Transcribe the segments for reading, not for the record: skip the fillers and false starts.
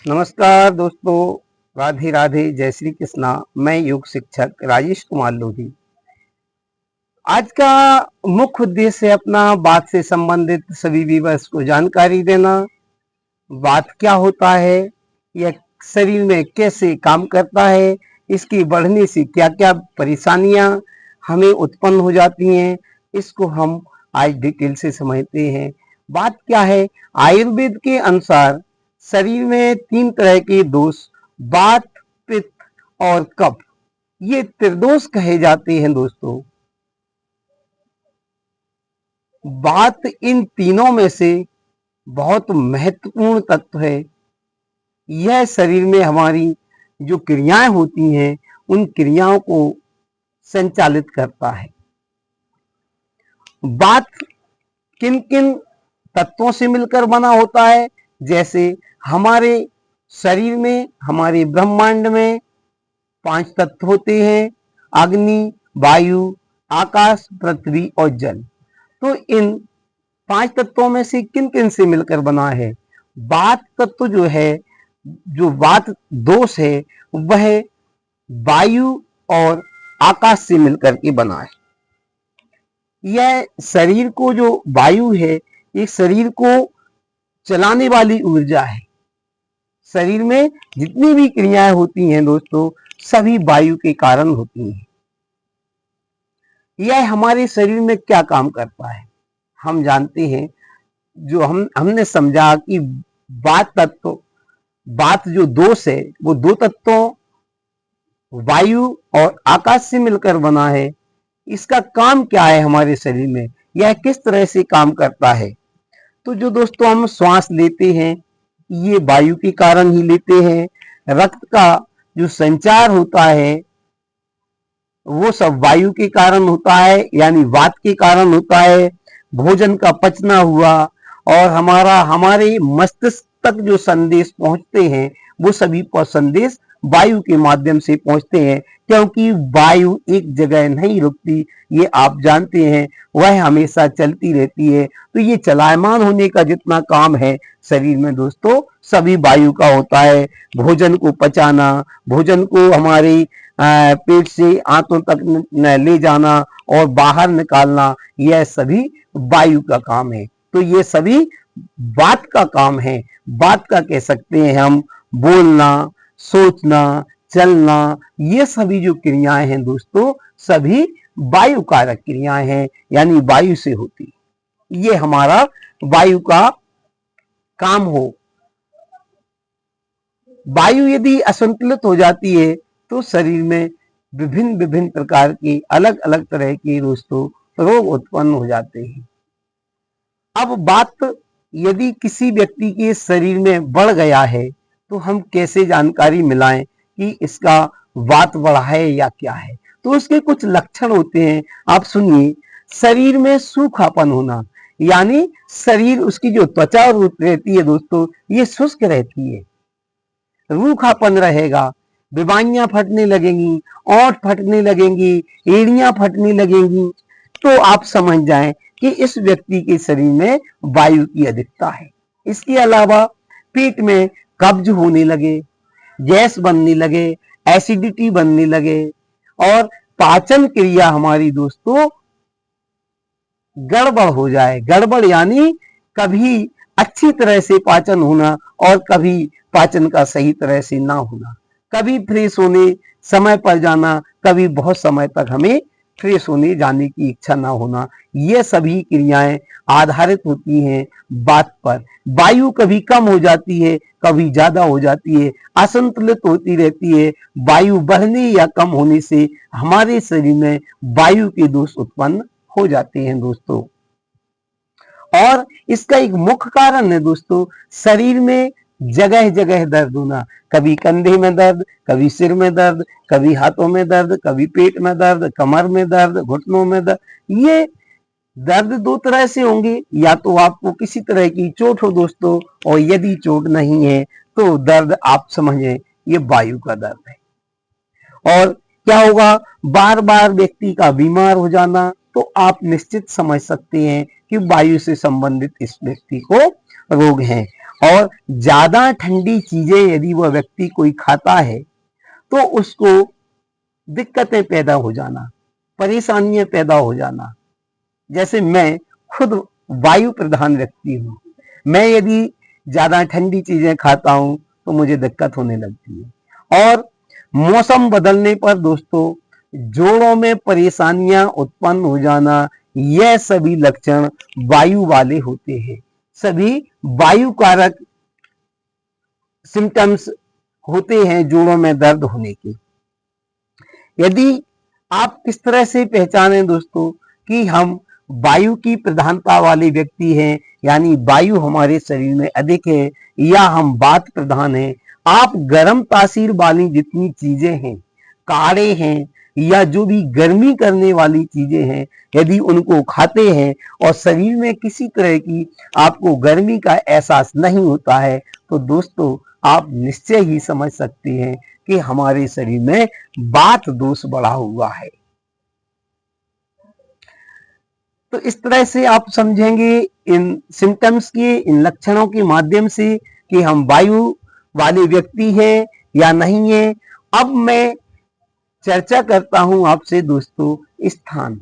नमस्कार दोस्तों, राधे राधे, जय श्री कृष्णा। मैं योग शिक्षक राजेश कुमार लोधी। आज का मुख्य उद्देश्य है अपना बात से संबंधित सभी व्यूअर्स को जानकारी देना। बात क्या होता है, यह शरीर में कैसे काम करता है, इसकी बढ़ने से क्या क्या परेशानियां हमें उत्पन्न हो जाती हैं, इसको हम आज डिटेल से समझते हैं। बात क्या है, आयुर्वेद के अनुसार शरीर में 3 तरह के दोष, वात, पित्त और कफ, ये त्रिदोष कहे जाते हैं दोस्तों। वात इन तीनों में से बहुत महत्वपूर्ण तत्व है। यह शरीर में हमारी जो क्रियाएं होती हैं उन क्रियाओं को संचालित करता है। वात किन किन तत्वों से मिलकर बना होता है, जैसे हमारे शरीर में, हमारे ब्रह्मांड में 5 तत्व होते हैं, अग्नि, वायु, आकाश, पृथ्वी और जल। तो इन 5 तत्वों में से किन किन से मिलकर बना है? वात तत्व जो है, जो वात दोष है, वह वायु और आकाश से मिलकर के बना है। यह शरीर को, जो वायु है, ये शरीर को चलाने वाली ऊर्जा है। शरीर में जितनी भी क्रियाएं होती हैं दोस्तों, सभी वायु के कारण होती हैं। यह हमारे शरीर में क्या काम करता है हम जानते हैं। जो हमने समझा कि वात तत्व, वात जो दोष है, वो 2 तत्वों वायु और आकाश से मिलकर बना है। इसका काम क्या है हमारे शरीर में, यह किस तरह से काम करता है? तो जो दोस्तों हम श्वास लेते हैं, ये वायु के कारण ही लेते हैं। रक्त का जो संचार होता है वो सब वायु के कारण होता है, यानी वात के कारण होता है। भोजन का पचना हुआ और हमारे मस्तिष्क तक जो संदेश पहुंचते हैं, वो सभी संदेश वायु के माध्यम से पहुंचते हैं, क्योंकि वायु एक जगह नहीं रुकती, ये आप जानते हैं, वह हमेशा चलती रहती है। तो ये चलायमान होने का जितना काम है शरीर में दोस्तों, सभी वायु का होता है। भोजन को पचाना, भोजन को हमारे पेट से आंतों तक ले जाना और बाहर निकालना, यह सभी वायु का काम है। तो ये सभी वात का काम है। वात का कह सकते हैं हम बोलना, सोचना, चलना, ये सभी जो क्रियाएं हैं दोस्तों, सभी वायु कारक क्रियाएं हैं, यानी वायु से होती। ये हमारा वायु का काम हो। वायु यदि असंतुलित हो जाती है तो शरीर में विभिन्न विभिन्न प्रकार के अलग अलग तरह के दोस्तों रोग उत्पन्न हो जाते हैं। अब बात यदि किसी व्यक्ति के शरीर में बढ़ गया है तो हम कैसे जानकारी मिलाएं कि इसका वात बढ़ा है या क्या है? तो उसके कुछ लक्षण होते हैं, आप सुनिए। शरीर में सूखापन होना, यानी शरीर, उसकी जो त्वचा रहती है दोस्तों, ये शुष्क रहती है, रूखापन रहेगा, बीमारियां फटने लगेंगी, ओंठ फटने लगेंगी, एड़ियां फटने लगेंगी। तो आप समझ जाएं कि इस व्यक्ति के शरीर में वायु की अधिकता है। इसके अलावा पेट में कब्ज होने लगे, गैस बनने लगे, एसिडिटी बनने लगे और पाचन क्रिया हमारी दोस्तों गड़बड़ हो जाए। गड़बड़ यानी कभी अच्छी तरह से पाचन होना और कभी पाचन का सही तरह से ना होना, कभी फ्रेश होने समय पर जाना, कभी बहुत समय तक हमें फ्रेश होने जाने की इच्छा ना होना। ये सभी क्रियाएं आधारित होती हैं वात पर। वायु कभी कम हो जाती है, कभी ज्यादा हो जाती है, असंतुलित होती रहती है। वायु बढ़ने या कम होने से हमारे शरीर में वायु के दोष उत्पन्न हो जाते हैं दोस्तों। और इसका एक मुख्य कारण है दोस्तों, शरीर में जगह जगह दर्द होना। कभी कंधे में दर्द, कभी सिर में दर्द, कभी हाथों में दर्द, कभी पेट में दर्द, कमर में दर्द, घुटनों में दर्द। ये दर्द 2 तरह से होंगे, या तो आपको किसी तरह की चोट हो दोस्तों, और यदि चोट नहीं है तो दर्द आप समझें ये वायु का दर्द है। और क्या होगा, बार बार व्यक्ति का बीमार हो जाना, तो आप निश्चित समझ सकते हैं कि वायु से संबंधित इस व्यक्ति को रोग हैं। और ज्यादा ठंडी चीजें यदि वह व्यक्ति कोई खाता है तो उसको दिक्कतें पैदा हो जाना, परेशानियां पैदा हो जाना। जैसे मैं खुद वायु प्रधान व्यक्ति हूं, मैं यदि ज्यादा ठंडी चीजें खाता हूं तो मुझे दिक्कत होने लगती है। और मौसम बदलने पर दोस्तों जोड़ों में परेशानियां उत्पन्न हो जाना, यह सभी लक्षण वायु वाले होते हैं। सभी वायु कारक सिम्टम्स होते हैं जोड़ों में दर्द होने के। यदि आप किस तरह से पहचानें दोस्तों कि हम वायु की प्रधानता वाले व्यक्ति हैं, यानी वायु हमारे शरीर में अधिक है, या हम वात प्रधान हैं। आप गर्म तासीर वाली जितनी चीजें हैं, काढ़े हैं, या जो भी गर्मी करने वाली चीजें हैं, यदि उनको खाते हैं और शरीर में किसी तरह की आपको गर्मी का एहसास नहीं होता है, तो दोस्तों आप निश्चय ही समझ सकते हैं कि हमारे शरीर में वात दोष बढ़ा हुआ है। तो इस तरह से आप समझेंगे इन सिम्टम्स के, इन लक्षणों के माध्यम से कि हम वायु वाले व्यक्ति हैं या नहीं है। अब मैं चर्चा करता हूं आपसे दोस्तों स्थान,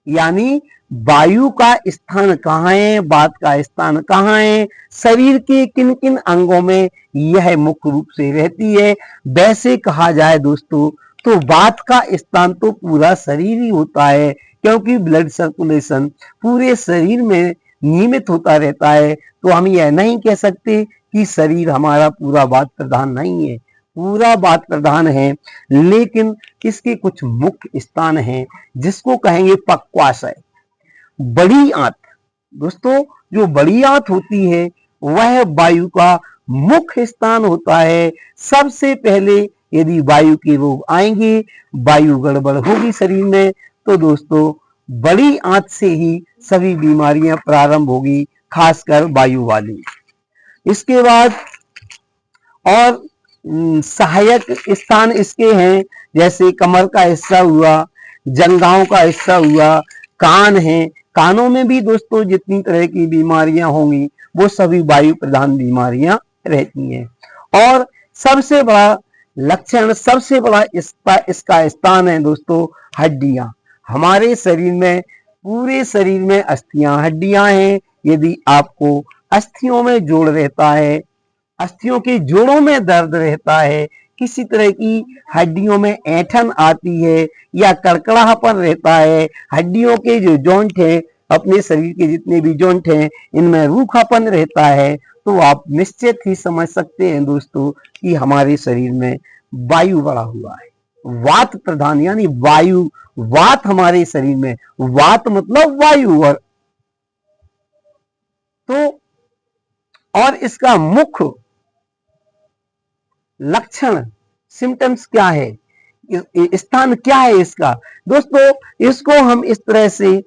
यानी वायु का स्थान कहाँ है, वात का स्थान कहाँ है, शरीर के किन किन अंगों में यह मुख्य रूप से रहती है। वैसे कहा जाए दोस्तों तो वात का स्थान तो पूरा शरीर ही होता है, क्योंकि ब्लड सर्कुलेशन पूरे शरीर में नियमित होता रहता है। तो हम यह नहीं कह सकते कि शरीर हमारा पूरा वात प्रधान नहीं है, पूरा वात प्रधान है, लेकिन इसके कुछ मुख्य स्थान हैं जिसको कहेंगे पक्वाशय। बड़ी आंत दोस्तों, जो बड़ी आंत होती है वह वायु का मुख्य स्थान होता है। सबसे पहले यदि वायु के रोग आएंगे, वायु गड़बड़ होगी शरीर में, तो दोस्तों बड़ी आंत से ही सभी बीमारियां प्रारंभ होगी, खासकर वायु वाली। इसके बाद और सहायक स्थान इसके हैं, जैसे कमर का हिस्सा हुआ, जंघाओं का हिस्सा हुआ, कान है। कानों में भी दोस्तों जितनी तरह की बीमारियां होंगी वो सभी वायु प्रधान बीमारियां रहती हैं। और सबसे बड़ा लक्षण, सबसे बड़ा इसका स्थान है दोस्तों हड्डियां। हमारे शरीर में, पूरे शरीर में अस्थियां, हड्डियां हैं। यदि आपको अस्थियों में जोड़ रहता है, अस्थियों के जोड़ों में दर्द रहता है, किसी तरह की हड्डियों में ऐंठन आती है या कड़कड़ापन रहता है, हड्डियों के जो जॉइंट है, अपने शरीर के जितने भी जॉइंट हैं, इनमें रूखापन रहता है, तो आप निश्चित ही समझ सकते हैं दोस्तों कि हमारे शरीर में वायु बढ़ा हुआ है। वात प्रधान यानी वायु, वात हमारे शरीर में, वात मतलब वायु। और इसका मुख्य लक्षण, सिम्टम्स क्या है, स्थान क्या है इसका दोस्तों? इसको हम इस तरह से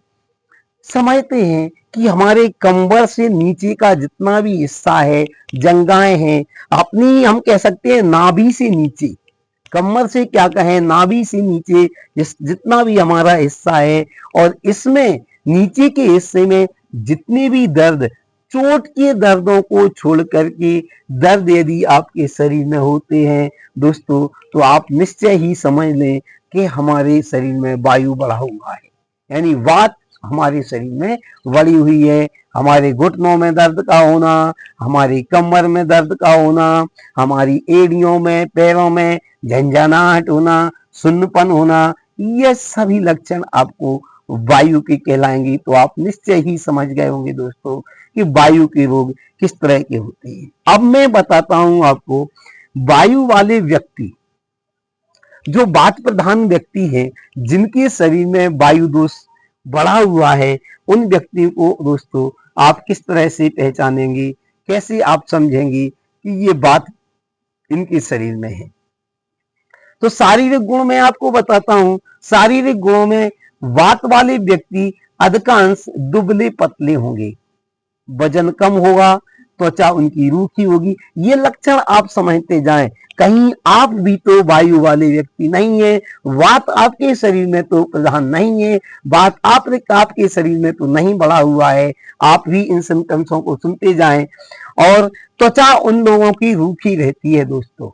समझते हैं कि हमारे कंबर से नीचे का जितना भी हिस्सा है, जंघाएं हैं, अपनी हम कह सकते हैं नाभि से नीचे, कमर से क्या कहें, नाभि से नीचे जितना भी हमारा हिस्सा है, और इसमें नीचे के हिस्से में जितने भी दर्द, चोट के दर्दों को छोड़ करके दर्द यदि आपके शरीर में होते हैं दोस्तों, तो आप निश्चय ही समझ लें कि हमारे शरीर में वायु बढ़ा हुआ है, यानी वात हमारे शरीर में बढ़ी हुई है। हमारे घुटनों में दर्द का होना, हमारी कमर में दर्द का होना, हमारी एड़ियों में, पैरों में झंझनाहट होना, सुन्नपन होना, ये सभी लक्षण आपको वायु के कहलाएंगे। तो आप निश्चय ही समझ गए होंगे दोस्तों कि वायु के रोग किस तरह के होते हैं। अब मैं बताता हूं आपको, वायु वाले व्यक्ति, जो वात प्रधान व्यक्ति हैं, जिनके शरीर में वायु दोष बढ़ा हुआ है, उन व्यक्ति को दोस्तों आप किस तरह से पहचानेंगे, कैसे आप समझेंगे कि ये बात इनके शरीर में है? तो शारीरिक गुण मैं आपको बताता हूं। शारीरिक गुणों में वात वाले व्यक्ति अधिकांश दुबले पतले होंगे, वजन कम होगा, त्वचा उनकी रूखी होगी। ये लक्षण आप समझते जाएं। कहीं आप भी तो वायु वाले व्यक्ति नहीं है, वात आपके शरीर में तो प्रधान नहीं है, बात आपके शरीर में तो नहीं बढ़ा हुआ है। आप भी इन सिम्टम्सों को सुनते जाएं। और त्वचा उन लोगों की रूखी रहती है दोस्तों,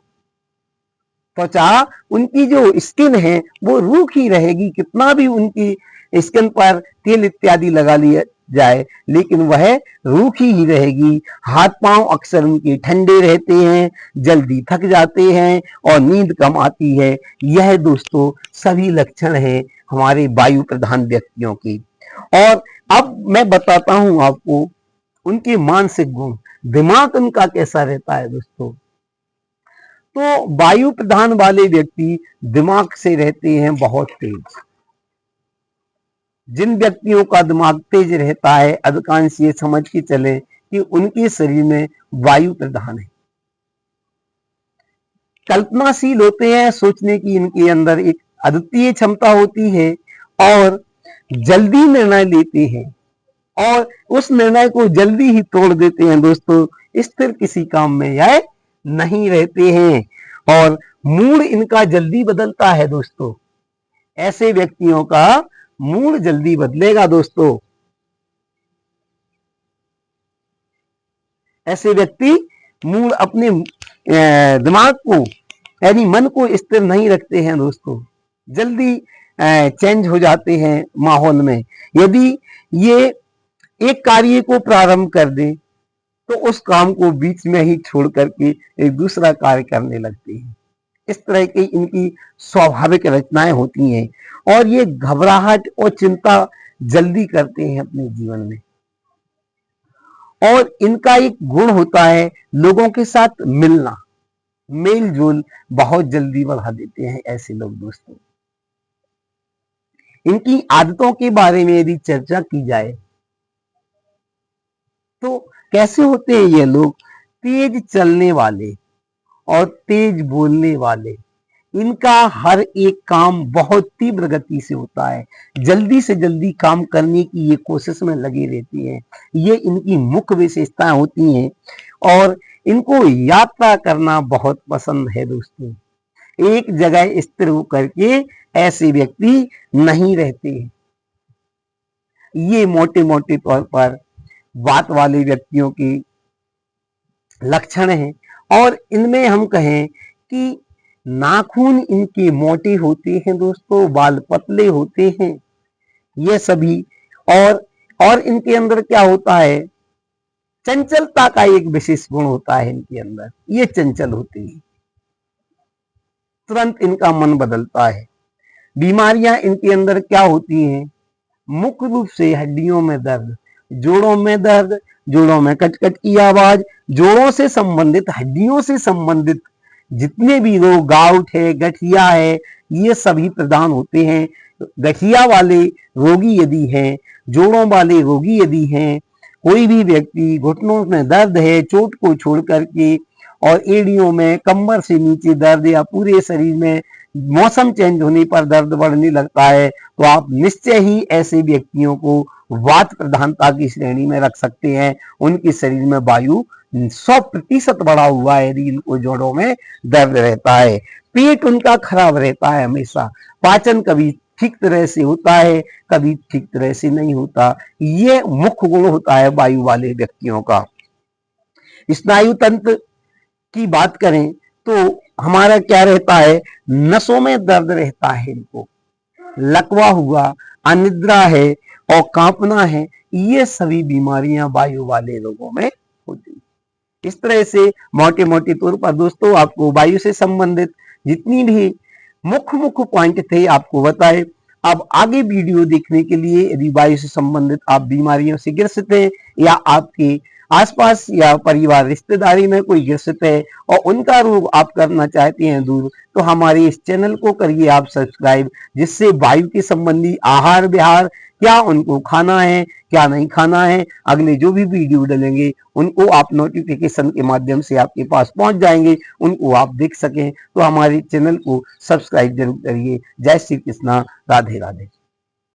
त्वचा उनकी जो स्किन है वो रूखी रहेगी, कितना भी उनकी स्किन पर तेल इत्यादि लगा लिया जाए लेकिन वह रूखी ही रहेगी। हाथ पांव अक्सर उनके ठंडे रहते हैं, जल्दी थक जाते हैं और नींद कम आती है। यह दोस्तों सभी लक्षण हैं हमारे वायु प्रधान व्यक्तियों की। और अब मैं बताता हूं आपको उनके मानसिक गुण, दिमाग उनका कैसा रहता है दोस्तों। तो वायु प्रधान वाले व्यक्ति दिमाग से रहते हैं बहुत तेज। जिन व्यक्तियों का दिमाग तेज रहता है अधिकांश ये समझ के चले कि उनके शरीर में वायु प्रधान है। कल्पनाशील होते हैं, सोचने की इनके अंदर एक अद्वितीय क्षमता होती है और जल्दी निर्णय लेते हैं और उस निर्णय को जल्दी ही तोड़ देते हैं दोस्तों। स्थिर किसी काम में यह नहीं रहते हैं और मूड इनका जल्दी बदलता है दोस्तों। ऐसे व्यक्तियों का मूड जल्दी बदलेगा दोस्तों। ऐसे व्यक्ति मूड अपने दिमाग को यानी मन को स्थिर नहीं रखते हैं दोस्तों, जल्दी चेंज हो जाते हैं माहौल में। यदि ये एक कार्य को प्रारंभ कर दे तो उस काम को बीच में ही छोड़ करके एक दूसरा कार्य करने लगते हैं। इस तरह की इनकी स्वाभाविक रचनाएं होती हैं और ये घबराहट और चिंता जल्दी करते हैं अपने जीवन में। और इनका एक गुण होता है लोगों के साथ मिलना, मेल जोल बहुत जल्दी बढ़ा देते हैं ऐसे लोग दोस्तों। इनकी आदतों के बारे में यदि चर्चा की जाए तो कैसे होते हैं ये लोग, तेज चलने वाले और तेज बोलने वाले। इनका हर एक काम बहुत तीव्र गति से होता है, जल्दी से जल्दी काम करने की ये कोशिश में लगी रहती है। ये इनकी मुख्य विशेषताएं होती हैं और इनको यात्रा करना बहुत पसंद है दोस्तों। एक जगह स्थिर होकर के ऐसे व्यक्ति नहीं रहते। ये मोटे मोटे तौर पर वात वाले व्यक्तियों के लक्षण हैं। और इनमें हम कहें कि नाखून इनके मोटे होते हैं दोस्तों, बाल पतले होते हैं, ये सभी। और इनके अंदर क्या होता है, चंचलता का एक विशेष गुण होता है इनके अंदर। ये चंचल होते हैं, तुरंत इनका मन बदलता है। बीमारियां इनके अंदर क्या होती हैं, मुख्य रूप से हड्डियों में दर्द, जोड़ों में दर्द, जोड़ों में कटकट की आवाज, जोड़ों से संबंधित, हड्डियों से संबंधित जितने भी रोग, गाउट है, गठिया है, ये सभी प्रदान होते हैं। गठिया वाले रोगी यदि हैं, जोड़ों वाले रोगी यदि हैं, कोई भी व्यक्ति घुटनों में दर्द है चोट को छोड़ करके और एड़ियों में, कमर से नीचे दर्द या पूरे शरीर में मौसम चेंज होने पर दर्द बढ़ने लगता है तो आप निश्चय ही ऐसे व्यक्तियों को वात प्रधानता की श्रेणी में रख सकते हैं। उनके शरीर में वायु 100% बढ़ा हुआ है यदि इनको जोड़ों में दर्द रहता है। पेट उनका खराब रहता है हमेशा, पाचन कभी ठीक तरह से होता है कभी ठीक तरह से नहीं होता। ये मुख्य गुण होता है वायु वाले व्यक्तियों का। स्नायु तंत्र की बात करें तो हमारा क्या रहता है, नसों में दर्द रहता है इनको, लकवा हुआ, अनिद्रा है और कांपना है, ये सभी बीमारियां वायु वाले लोगों में होती है। इस तरह से मोटे मोटे तौर पर दोस्तों आपको वायु से संबंधित जितनी भी मुख्य पॉइंट थे आपको बताए। अब आगे वीडियो देखने के लिए यदि वायु से संबंधित आप बीमारियों से ग्रसित हैं या आपके आसपास या परिवार रिश्तेदारी में कोई ग्रसित है और उनका रोग आप करना चाहते हैं दूर, तो हमारे इस चैनल को करिए आप सब्सक्राइब, जिससे वायु के संबंधी आहार विहार, क्या उनको खाना है क्या नहीं खाना है, अगले जो भी वीडियो डालेंगे उनको आप नोटिफिकेशन के माध्यम से आपके पास पहुंच जाएंगे, उनको आप देख सकें। तो हमारे चैनल को सब्सक्राइब जरूर करिए। जय श्री कृष्णा, राधे राधे।